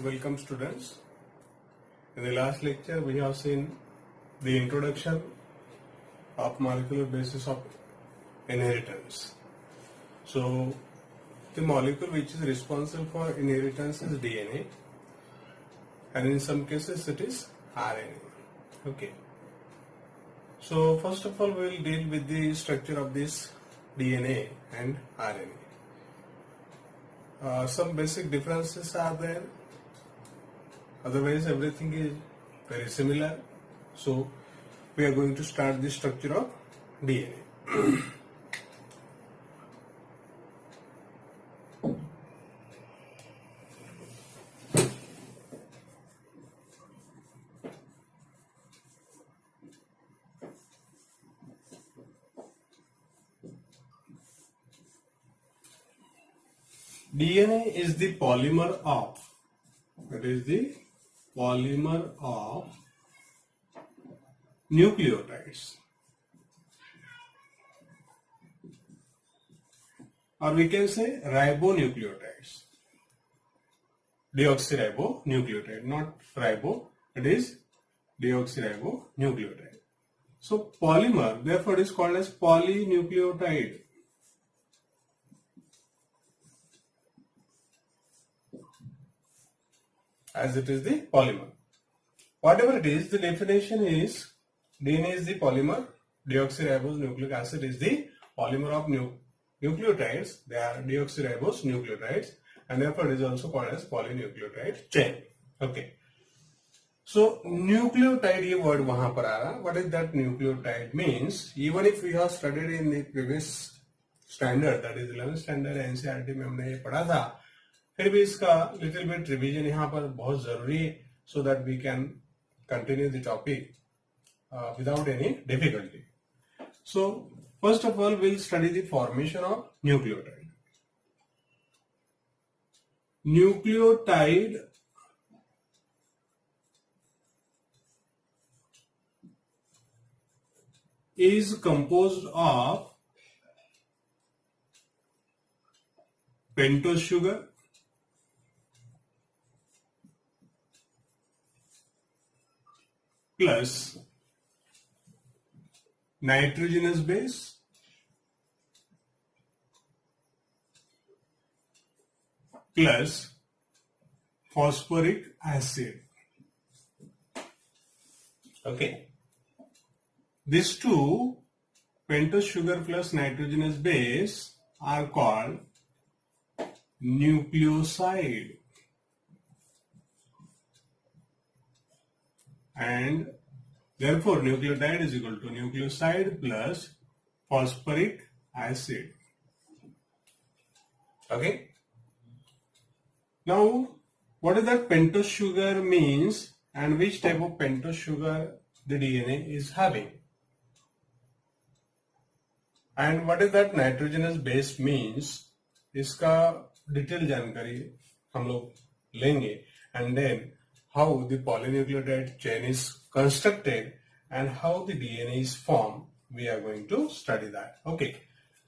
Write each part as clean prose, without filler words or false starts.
Welcome students. In the last lecture we have seen the introduction of molecular basis of inheritance. So the molecule which is responsible for inheritance is DNA, and in some cases it is RNA. Okay. So first of all we will deal with the structure of this DNA and RNA. Some basic differences are there. Otherwise everything is very similar. So we are going to start the structure of DNA. DNA is the polymer of, nucleotides, or we can say ribonucleotides. Deoxyribonucleotide, not ribo, it is deoxyribonucleotide. So polymer, therefore, it is called as polynucleotide. As it is the polymer. Whatever it is, the definition is DNA is the polymer, deoxyribonucleic acid is the polymer of nucleotides. They are deoxyribonucleotides, and therefore it is also called as polynucleotide chain. Okay. So nucleotide ये word वहाँ पर आ रहा. What is that nucleotide means? Even if we have studied in the previous standard, that is 11th standard NCERT में हमने ये पढ़ा था, फिर भी इसका लिटिल बिट रिवीजन यहाँ पर बहुत जरूरी है, so that we can continue the topic without any difficulty. So first of all we'll study the formation of nucleotide. Nucleotide is composed of pentose sugar, plus nitrogenous base plus phosphoric acid. Okay. These two, pentose sugar plus nitrogenous base, are called nucleoside. And therefore nucleotide is equal to nucleoside plus phosphoric acid. Okay. Now what is that pentose sugar means, and which type of pentose sugar the DNA is having, and what is that nitrogenous base means, इसका detail जानकारी हम लोग लेंगे, and then how the polynucleotide chain is constructed and how the DNA is formed. We are going to study that. Okay.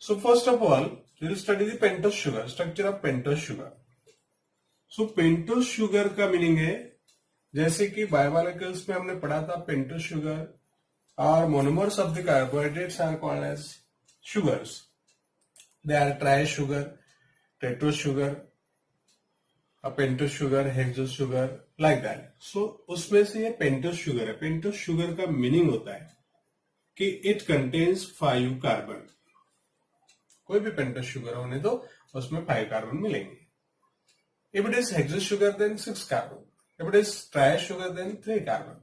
So first of all, we will study the pentose sugar, structure of pentose sugar. So pentose sugar का meaning है, जैसे कि biomolecules में हमने पढ़ा था, pentose sugar are monomers of the carbohydrates are called as sugars. They are tri sugar, tetrose sugar, a pentose sugar, hexose sugar, like that. So उसमें से ये pentose sugar है. Pentose sugar का मीनिंग होता है कि it contains 5 कार्बन. कोई भी pentose sugar होने दो, उसमें 5 कार्बन मिलेंगे. If it is hexose sugar, then 6 carbon. If it is tri sugar, then 3 carbon.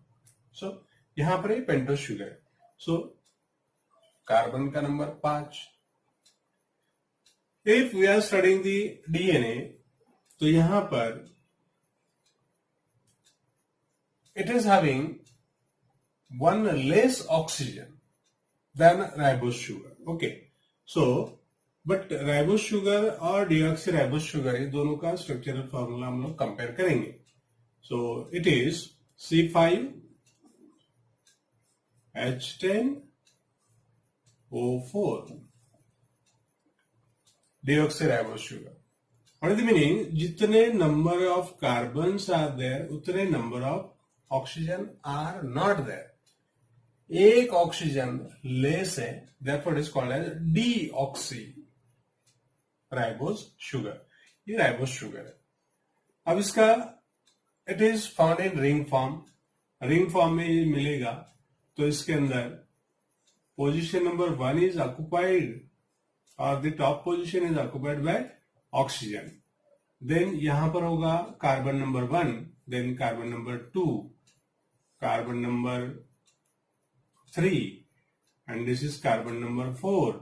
So यहाँ पर ये pentose sugar है. So कार्बन का number 5. If we are studying the DNA, तो यहां पर it is having one less oxygen than ribose sugar. Okay. So but ribose sugar और deoxyribose sugar ये दोनों का स्ट्रक्चरल फॉर्मूला हम लोग कंपेयर करेंगे. So it is C5H10O4 deoxyribose sugar. What is the meaning? जितने number of carbons are there उतने number of oxygen are not there. एक ऑक्सीजन लेस है, therefore it is called as deoxy ribose sugar. ये ribose sugar है। अब इसका it is found in ring form. Ring form में ये मिलेगा तो इसके अंदर पोजीशन नंबर 1 इज ऑक्युपाइड और the top position is occupied by oxygen. Then यहां पर होगा carbon number 1, then carbon number 2, carbon number 3, and this is carbon number 4,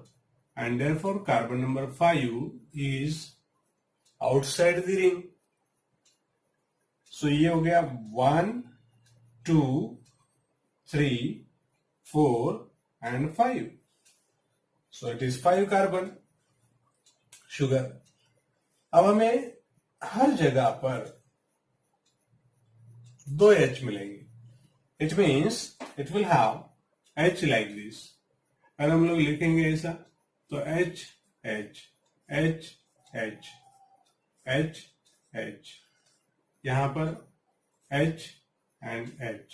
and therefore carbon number 5 is outside the ring. So ये हो गया 1, 2, 3, 4 and 5. So it is 5 carbon sugar. अब हमें हर जगह पर 2 H मिलेंगे। It means it will have H like this। अगर हम लोग लिखेंगे ऐसा तो H H H H H H, यहां पर H and H,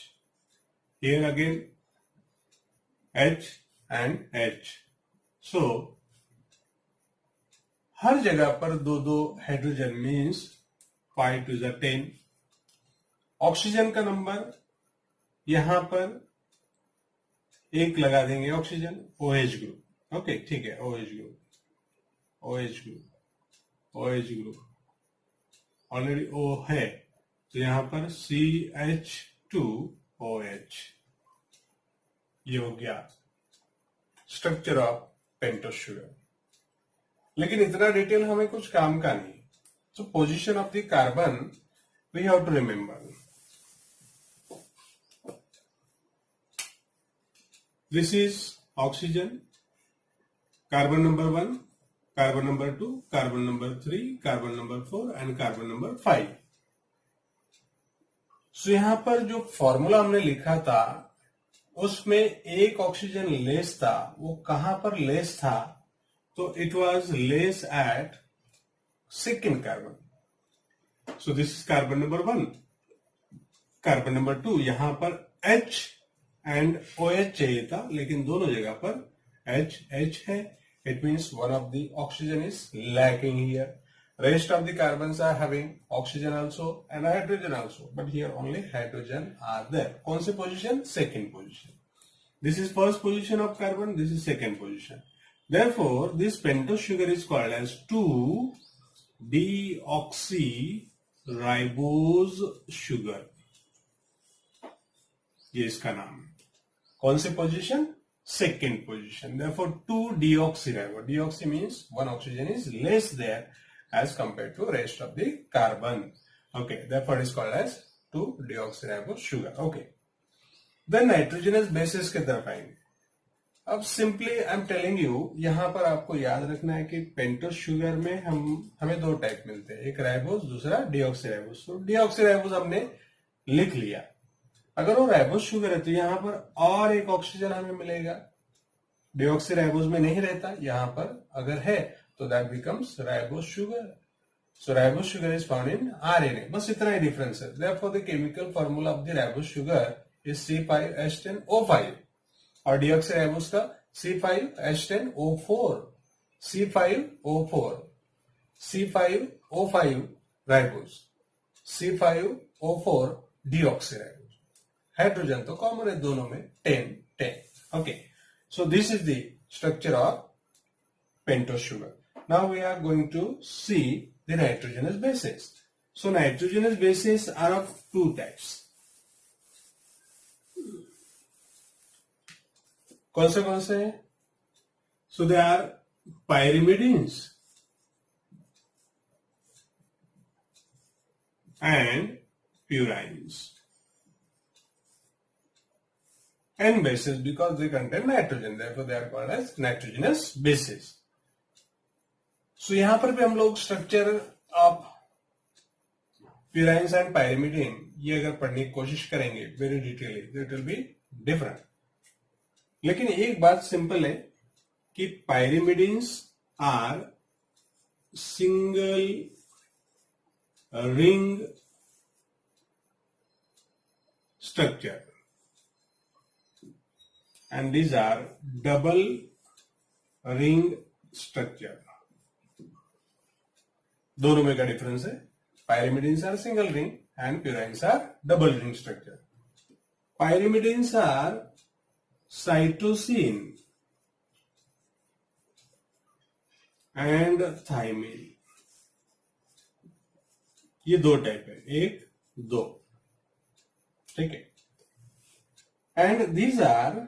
here again H and H। So हर जगह पर 2-2 hydrogen means 5 to the 10। Oxygen का नंबर यहां पर एक लगा देंगे, ऑक्सीजन OH ग्रुप। ओके ठीक है, OH group OH group OH group already O है तो यहां पर CH2OH। ये हो गया स्ट्रक्चर ऑफ पेंटोस शुगर। लेकिन इतना डिटेल हमें कुछ काम का नहीं। तो position of the carbon we have to remember. This is oxygen, carbon number 1, carbon number 2, carbon number 3, carbon number 4 and carbon number 5। So यहां पर जो फॉर्मूला हमने लिखा था उसमें एक ऑक्सीजन लेस था। वो कहां पर लेस था? तो it was less at second carbon. So this is carbon number 1, carbon number 2, यहां पर H एंड OH चाहिए था लेकिन दोनों जगह पर H है। It means one of the oxygen is lacking here. Rest of the carbons are having oxygen also and hydrogen also, but here only hydrogen are there. कौन सी position? Second position. This is first position of carbon, this is second position. Therefore this pentose sugar is called as 2-deoxy ribose sugar. ये इसका नाम है। कौन सी position? Second position. Therefore 2-deoxyriboz। Deoxy means one oxygen is less there as compared to rest of the carbon. Okay, therefore it is called as 2-deoxyriboz sugar. Okay. Then nitrogenous bases की तरफ आएंगे। अब simply I am telling you, यहां पर आपको याद रखना है कि पेंटोस शुगर में हमें 2 टाइप मिलते हैं, एक राइबोज, दूसरा डीऑक्सीराइबोज। तो डीऑक्सीराइबोज हमने लिख लिया। अगर वो राइबोज शुगर है तो यहां पर और एक ऑक्सीजन हमें मिलेगा। डीऑक्सीराइबोज में नहीं रहता, यहां पर अगर है तो that becomes ribose sugar. So ribose sugar is found in RNA। बस इतना ही डिफरेंस है। Therefore the chemical formula of the ribose sugar is C5H10O5 और डीऑक्सीराइबोज का C5H10O4 C5O4 C5O5 ribose C5O4 deoxyribose. Hydrogen तो कॉमन है दोनों में, 10-10। Okay, so this is the structure of pentose sugar. Now we are going to see the nitrogenous bases. So nitrogenous bases are of 2 types. कौन से हैं? So they are pyrimidines and purines. N bases because they contain nitrogen, therefore they are called as nitrogenous bases. So यहां पर भी हम लोग structure of प्यूराइन्स and pyrimidine ये अगर पढ़ने की कोशिश करेंगे वेरी डिटेली तो इट विल बी डिफरेंट। लेकिन एक बात सिंपल है कि pyrimidines are single ring structure, and these are double ring structure. दोनों में क्या डिफरेंस है? Pyrimidines are single ring and purines are double ring structure. Pyrimidines are cytosine and thymine. ये दो टाइप है, एक दो, ठीक है. And these are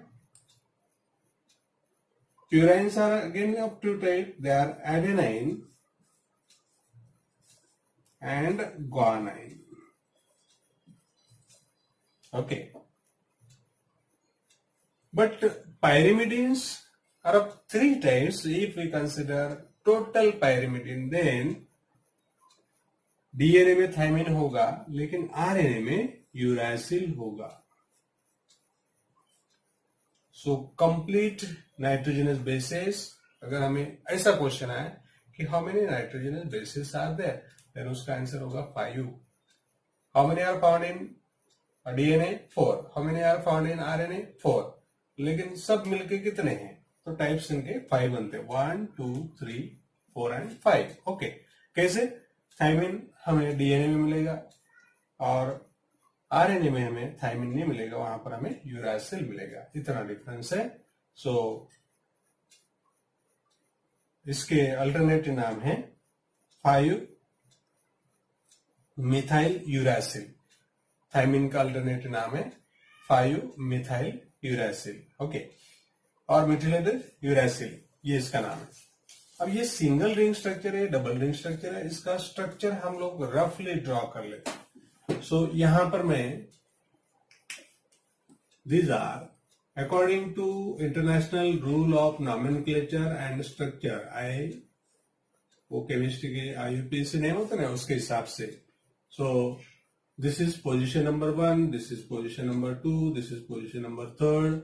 purines are again of two types. They are adenine and guanine. Okay. But pyrimidines are of three types. If we consider total pyrimidine, then DNA में thymine होगा, लेकिन आरएनए में uracil होगा. So complete nitrogenous bases. अगर हमें ऐसा question आए कि how many nitrogenous bases are there, then उसका आंसर होगा 5. How many are found in DNA? 4. How many are found in RNA? 4. लेकिन सब मिलके कितने हैं? तो टाइप्स इनके 5 बनते हैं. 1, 2, 3, 4 एंड 5. ओके. कैसे? थायमिन हमें डीएनए में मिलेगा और आरएनए में हमें थायमिन नहीं मिलेगा, वहां पर हमें यूरासिल मिलेगा. इतना डिफरेंस है. सो इसके अल्टरनेटिव नाम है 5 मिथाइल यूरासिल. थायमिन का अल्टरनेटिव नाम है 5 मिथाइल यूरासिल. ओके. और मिथिलेटेड यूरासिल, ये इसका नाम है. अब ये सिंगल रिंग स्ट्रक्चर है, डबल रिंग स्ट्रक्चर है. इसका स्ट्रक्चर हम लोग रफली ड्रॉ कर लेते हैं. सो यहां पर मैं these are according to international rule of nomenclature and structure. वो केमिस्ट्री के IUPAC नेम होता है ना, उसके हिसाब से. सो this is position number 1, this is position number 2, this is position number 3,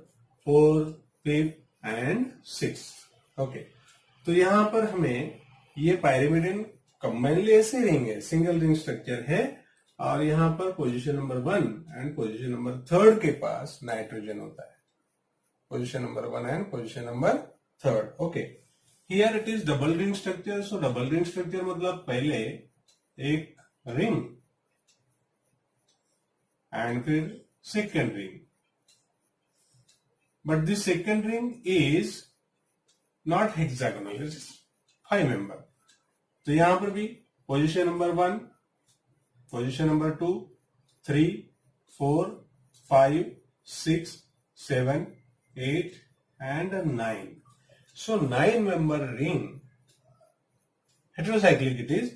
4, 5 and 6. Okay. तो यहां पर हमें ये पायरिमिडिन कंबाइनली ऐसे रिंग है, सिंगल रिंग स्ट्रक्चर है, और यहां पर position number 1 and position number 3 के पास नाइट्रोजन होता है. Position number 1 and position number 3. Okay. Here it is double ring structure. So double ring structure मतलब पहले एक रिंग एंड फिर second ring. But this second ring is not hexagonal, it is 5 member. तो यहां पर भी position number 1, position number 2, 3, 4, 5, 6, 7, 8 and 9. So 9 member ring. Heterocyclic it is.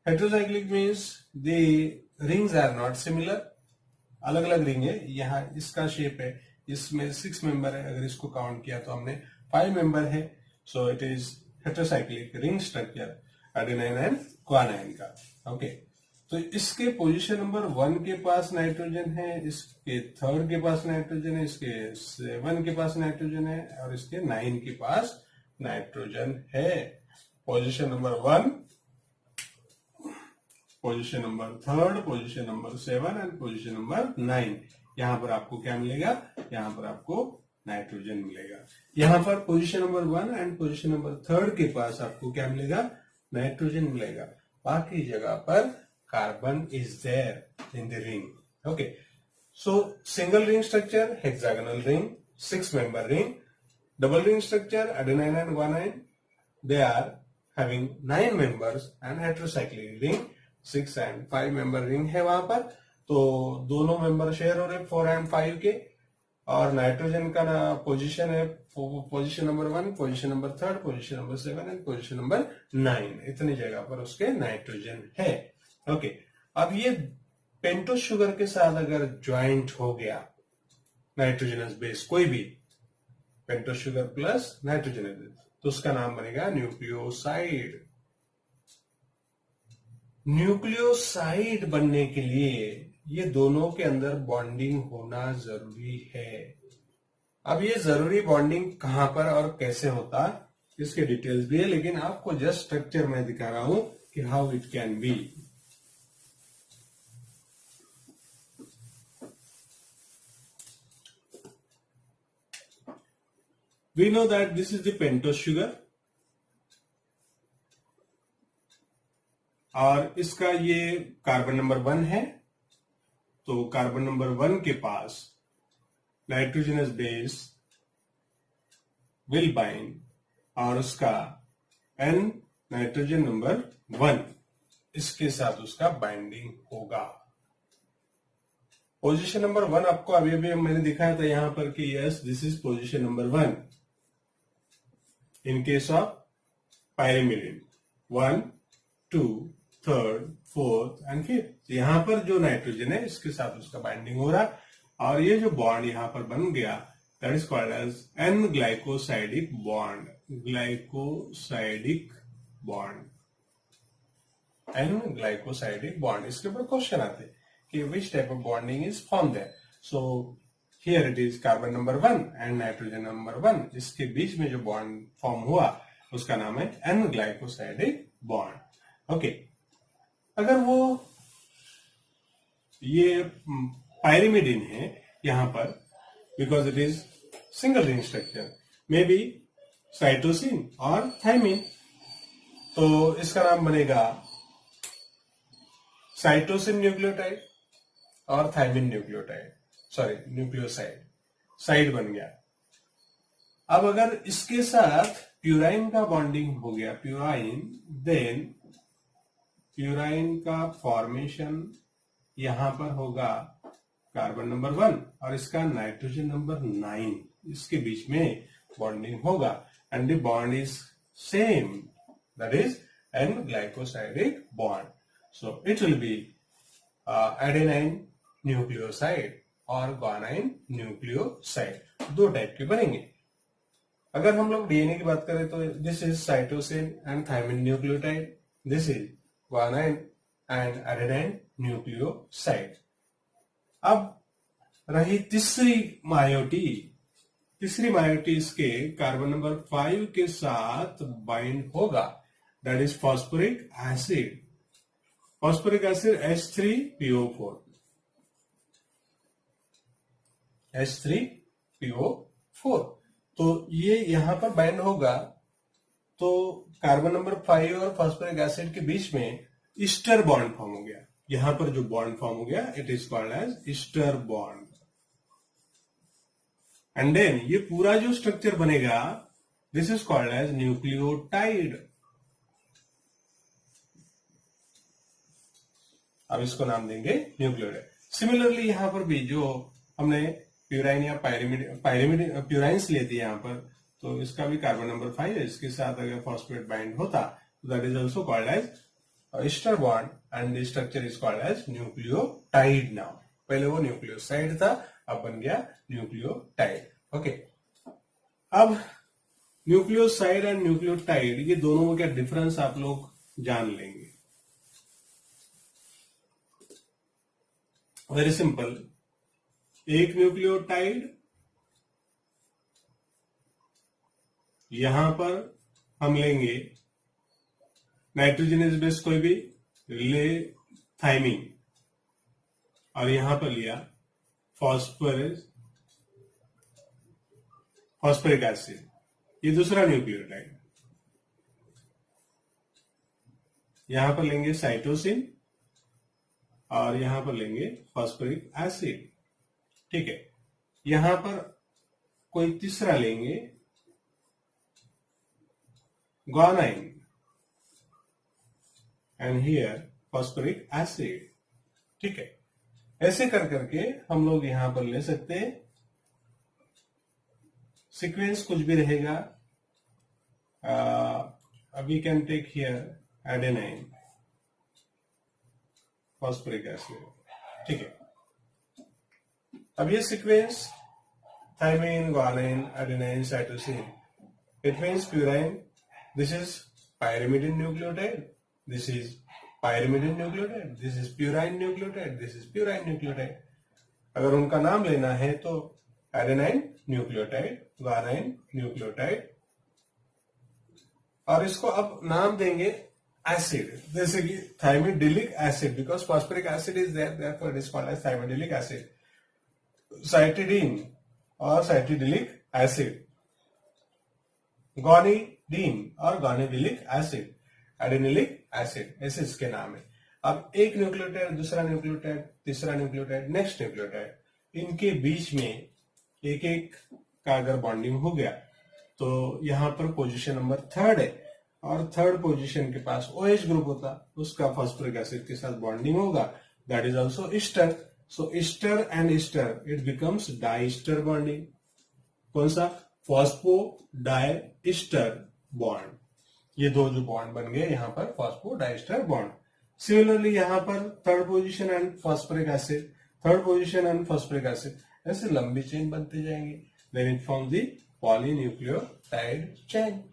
Heterocyclic means the rings are not similar. अलग अलग ring है. यहाँ इसका shape है, इसमें 6 मेंबर है. अगर इसको काउंट किया तो हमने 5 मेंबर है. So it is heterocyclic ring structure adenine and guanine का. ओके. तो इसके पोजीशन नंबर 1 के पास नाइट्रोजन है, इसके 3 के पास नाइट्रोजन है, इसके 7 के पास नाइट्रोजन है, और इसके 9 के पास नाइट्रोजन है. Position number 1, position number 3, position number 7 and position number 9. यहां पर आपको क्या मिलेगा? यहां पर आपको नाइट्रोजन मिलेगा. यहां पर position number 1 and position number 3 के पास आपको क्या मिलेगा? नाइट्रोजन मिलेगा. बाकी जगह पर carbon is there in the ring. Okay. So single ring structure hexagonal ring, 6 member ring. Double ring structure adenine and guanine, they are having 9 members and heterocyclic ring 6 and 5 member ring है वहां पर. तो दोनों member share हो रहे 4 and 5 के. और nitrogen का पोजीशन है position number 1, position number 3, position number 7 and position number 9. इतनी जगह पर उसके नाइट्रोजन है. ओके. अब ये पेंटोस शुगर के साथ अगर ज्वाइंट हो गया नाइट्रोजनस बेस, कोई भी pentose sugar plus nitrogenous base, तो उसका नाम बनेगा न्यूक्लियोसाइड. न्यूक्लियोसाइड बनने के लिए ये दोनों के अंदर बॉन्डिंग होना जरूरी है. अब ये जरूरी बॉन्डिंग कहां पर और कैसे होता, इसके डिटेल्स भी है, लेकिन आपको जस्ट स्ट्रक्चर मैं दिखा रहा हूं कि how it can be. We know that this is the pentose sugar, और इसका ये कार्बन नंबर 1 है, तो कार्बन नंबर 1 के पास नाइट्रोजनस बेस विल बाइंड और उसका N नाइट्रोजन नंबर 1 इसके साथ उसका बाइंडिंग होगा। पोजीशन नंबर 1 आपको अभी भी मैंने दिखाया था यहां पर कि yes this is position number 1 in case of pyrimidine, 1, 2, 3, 4 and 5। यहां पर जो नाइट्रोजन है इसके साथ उसका बाइंडिंग हो रहा, और ये जो बॉन्ड यहां पर बन गया that is called as N glycosidic bond, glycosidic bond, N glycosidic bond. इसके ऊपर क्वेश्चन आते हैं कि which type of bonding is form there. So here it is carbon number 1 and nitrogen number 1, इसके बीच में जो बॉन्ड फॉर्म हुआ उसका नाम है एन ग्लाइकोसाइडिक बॉन्ड। ओके, अगर वो ये पायरिमिडिन है यहां पर, because it is single ring structure, may be cytosine और थाइमिन, तो इसका नाम बनेगा साइटोसिन न्यूक्लियोटाइड और thymine nucleotide, sorry nucleoside, side बन गया। अब अगर इसके साथ प्यूराइन का बॉन्डिंग हो गया, प्यूराइन, देन प्यूराइन का फॉर्मेशन यहां पर होगा कार्बन नंबर 1 और इसका नाइट्रोजन नंबर 9, इसके बीच में बॉन्डिंग होगा and the bond is same, that is an glycosidic bond. So it will B adenine nucleoside और ग्वानाइन न्यूक्लियोसाइड, दो टाइप के बनेंगे। अगर हम लोग डीएनए की बात करें तो this is cytosine and thymine nucleotide, this is guanine and adenine nucleoside. अब रही तीसरी मायोटी, तीसरी मायोटी इसके कार्बन नंबर 5 के साथ बाइंड होगा, that is phosphoric acid, phosphoric acid H3PO4, H3PO4, तो ये यहां पर बाइंड होगा, तो कार्बन नंबर 5 और फॉस्फोरिक एसिड के बीच में ईस्टर बॉन्ड फॉर्म हो गया। यहां पर जो बॉन्ड फॉर्म हो गया it is called as ester bond, and then ये पूरा जो स्ट्रक्चर बनेगा this is called as nucleotide. अब इसको नाम देंगे न्यूक्लियोटाइड। सिमिलरली यहां पर भी जो हमने प्यूराइन या प्यूराइंस लिए थे यहां पर, तो इसका भी कार्बन नंबर 5 है, इसके साथ अगर फॉस्फेट बाइंड होता that is also called as ester bond and the structure is called as nucleotide now. पहले वो न्यूक्लियोसाइड था, अब बन गया न्यूक्लियोटाइड। ओके, अब न्यूक्लियोसाइड एंड न्यूक्लियोटाइड ये दोनों का डिफरेंस आप लोग जान लेंगे। वेरी सिंपल, एक न्यूक्लियोटाइड यहां पर हम लेंगे नाइट्रोजनस बेस कोई भी, ले थाइमिन, और यहां पर लिया फॉस्फोरिक एसिड, ये दूसरा न्यूक्लियोटाइड। यहां पर लेंगे साइटोसिन और यहां पर लेंगे फॉस्फोरिक एसिड, ठीक है। यहां पर कोई तीसरा लेंगे guanine and here phosphoric acid, ठीक है। ऐसे कर करके हम लोग यहां पर ले सकते हैं। सीक्वेंस कुछ भी रहेगा, we can take here adenine phosphoric acid, ठीक है। अब ये sequence thymine, guanine, adenine, cytosine, it means purine, this is pyrimidine nucleotide, this is pyrimidine nucleotide, this is purine nucleotide, this is purine nucleotide। अगर उनका नाम लेना है तो एडेनाइन न्यूक्लियोटाइड, ग्वानाइन न्यूक्लियोटाइड, और इसको अब नाम देंगे एसिड, जैसे कि thymidylic acid, because phosphoric acid is there, therefore it is called as thymidylic acid. Cytidine और साइटिडिलिक एसिड, गोनिडीन और गोनिडिलिक एसिड, एडेनिलिक एसिड, ऐसे इसके नाम है। अब एक न्यूक्लियोटाइड, दूसरा न्यूक्लियोटाइड, तीसरा न्यूक्लियोटाइड, नेक्स्ट न्यूक्लियोटाइड, इनके बीच में एक एक का अगर बॉन्डिंग हो गया तो यहां पर पोजीशन नंबर 3 है, और थर्ड पोजीशन के पास OH ग्रुप होता, उसका फॉस्फोरिक एसिड के साथ बॉन्डिंग होगा, that is also ester. So ester and ester it becomes diester bonding. कौन सा? Phosphodiester bond. ये दो जो बॉन्ड बन गए यहां पर फॉस्फो डाइस्टर बॉन्ड। सिमिलरली यहां पर third position and phosphoric acid, third position and phosphoric acid, ऐसे लंबी चेन बनते जाएंगे, then it form the polynucleotide chain.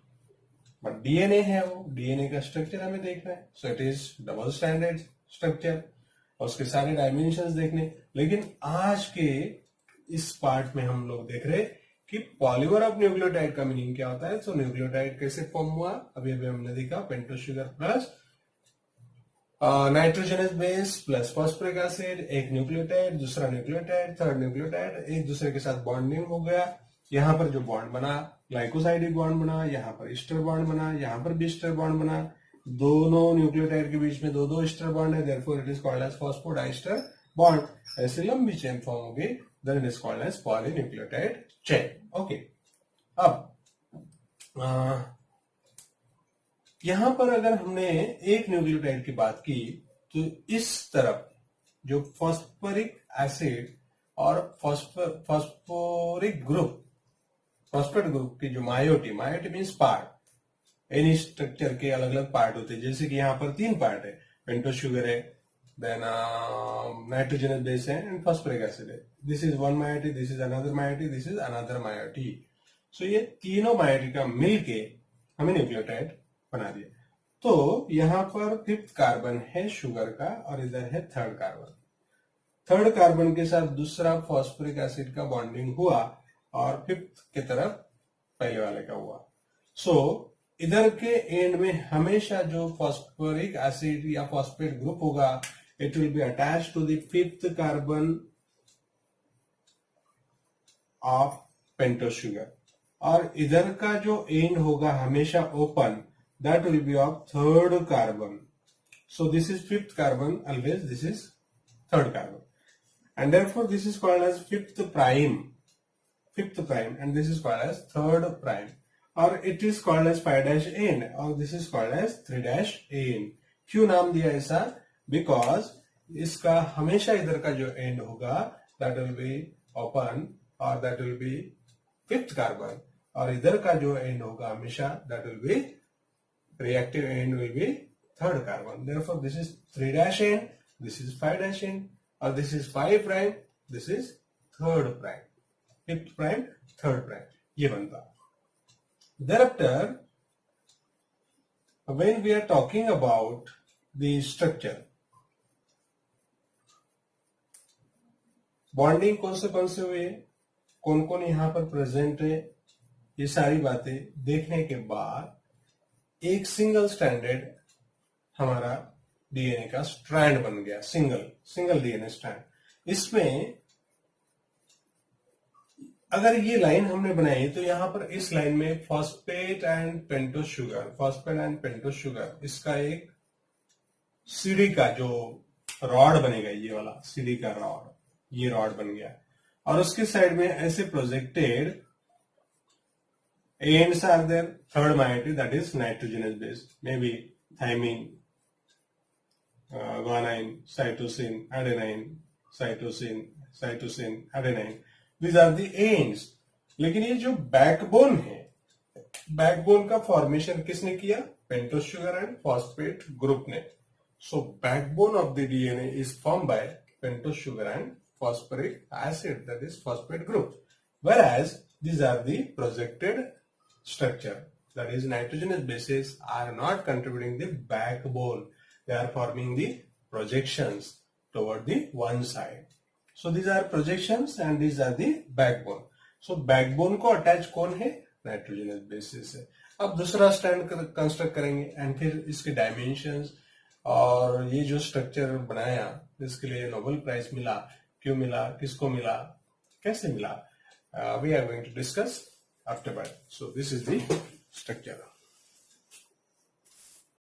But DNA है, वो डीएनए का स्ट्रक्चर हमें देखना है, so it is double standard structure और उसके सारे डायमेंशंस देखने। लेकिन आज के इस पार्ट में हम लोग देख रहे कि पॉलीमर ऑफ न्यूक्लियोटाइड का मीनिंग क्या होता है। तो न्यूक्लियोटाइड कैसे फॉर्म हुआ, अभी अभी हमने देखा, pentose sugar plus nitrogenous base plus phosphoric acid, एक न्यूक्लियोटाइड, दूसरा न्यूक्लियोटाइड, थर्ड न्यूक्लियोटाइड, एक दूसरे के साथ बॉन्डिंग हो गया। यहां पर जो बॉन्ड बना ग्लाइकोसाइडिक बॉन्ड बना, यहाँ पर ईस्टर बॉन्ड बना, यहाँ पर भी ईस्टर बॉन्ड बना, दोनों न्यूक्लियोटाइड के बीच में दो दो ईस्टर बॉन्ड है, therefore it is called as phosphodiester bond. ऐसे लंबी चेन फॉर्म होगी, then it is called as polynucleotide chain. Okay, अब यहां पर अगर हमने एक न्यूक्लियोटाइड की बात की तो इस तरफ जो फॉस्फोरिक एसिड और फॉस्फोरिक ग्रुप, फॉस्फेट ग्रुप की जो मायोटी, मायोटी मीन्स पार्ट, एनी स्ट्रक्चर के अलग अलग पार्ट होते हैं। जैसे कि यहाँ पर 3 पार्ट है, पेंटोस शुगर है, देन नाइट्रोजनस बेस है एंड फॉस्फोरिक एसिड है। This is one moiety, this is another moiety, this is another moiety. So ये तीनों मायोटी का मिलके हमें न्यूक्लियोटाइड बना दिया। तो यहाँ पर 5th कार्बन है शुगर का और इधर है 3rd कार्बन। 3rd कार्बन के साथ दूसरा फॉस्फोरिक एसिड का बॉन्डिंग हुआ और 5th की तरफ पहले वाले का हुआ। सो इधर के एंड में हमेशा जो फॉस्फोरिक एसिड या फॉस्फेट ग्रुप होगा, it will be attached to the 5th carbon of pentose sugar, और इधर का जो एंड होगा हमेशा open, that will be of 3rd carbon. So this is 5th carbon, always this is 3rd carbon, and therefore this is called as 5th prime, and this is called as 3rd prime, or it is called as 5' or this is called as 3' क्यों नाम दिया ऐसा? Because इसका हमेशा इधर का जो end होगा that will be open और that will be 5th carbon, और इधर का जो एंड होगा हमेशा that will be reactive end will be 3rd carbon. Therefore, this is 3' this is 5' or this is 5 prime, this is 3rd prime, 5th prime, 3rd prime. ये बनता। Thereafter, when we are talking about the structure, bonding कौन से हुए, कौन कौन यहाँ पर present है, ये सारी बातें देखने के बाद एक सिंगल स्ट्रैंडेड हमारा डीएनए का स्ट्रैंड बन गया, सिंगल डीएनए स्ट्रैंड। इसमें अगर ये लाइन हमने बनाई तो यहां पर इस लाइन में फॉस्फेट एंड पेंटोस शुगर, इसका एक सीढ़ी का जो रॉड बनेगा, ये वाला सीढ़ी का रॉड, ये रॉड बन गया, और उसके साइड में ऐसे projected ends are there, 3rd moiety, that is nitrogenous base, maybe thymine, guanine, cytosine, adenine, cytosine, adenine. These are the ends. लेकिन ये जो बैकबोन है, बैकबोन का फॉर्मेशन किसने किया? Pentose sugar and phosphate group ने। So backbone of the DNA is form by pentose sugar and phosphoric acid, that is phosphate group, whereas these are the projected structure, that is nitrogenous bases are not contributing the backbone, they are forming the projections toward the one side. So these are projections and these are the backbone. So backbone को attach कौन है? nitrogenous bases है। अब दूसरा stand construct करेंगे and फिर इसके dimensions और ये जो स्ट्रक्चर बनाया इसके लिए नोबेल प्राइज मिला, क्यों मिला, किसको मिला, कैसे मिला, we are going to discuss after that. So this is the structure.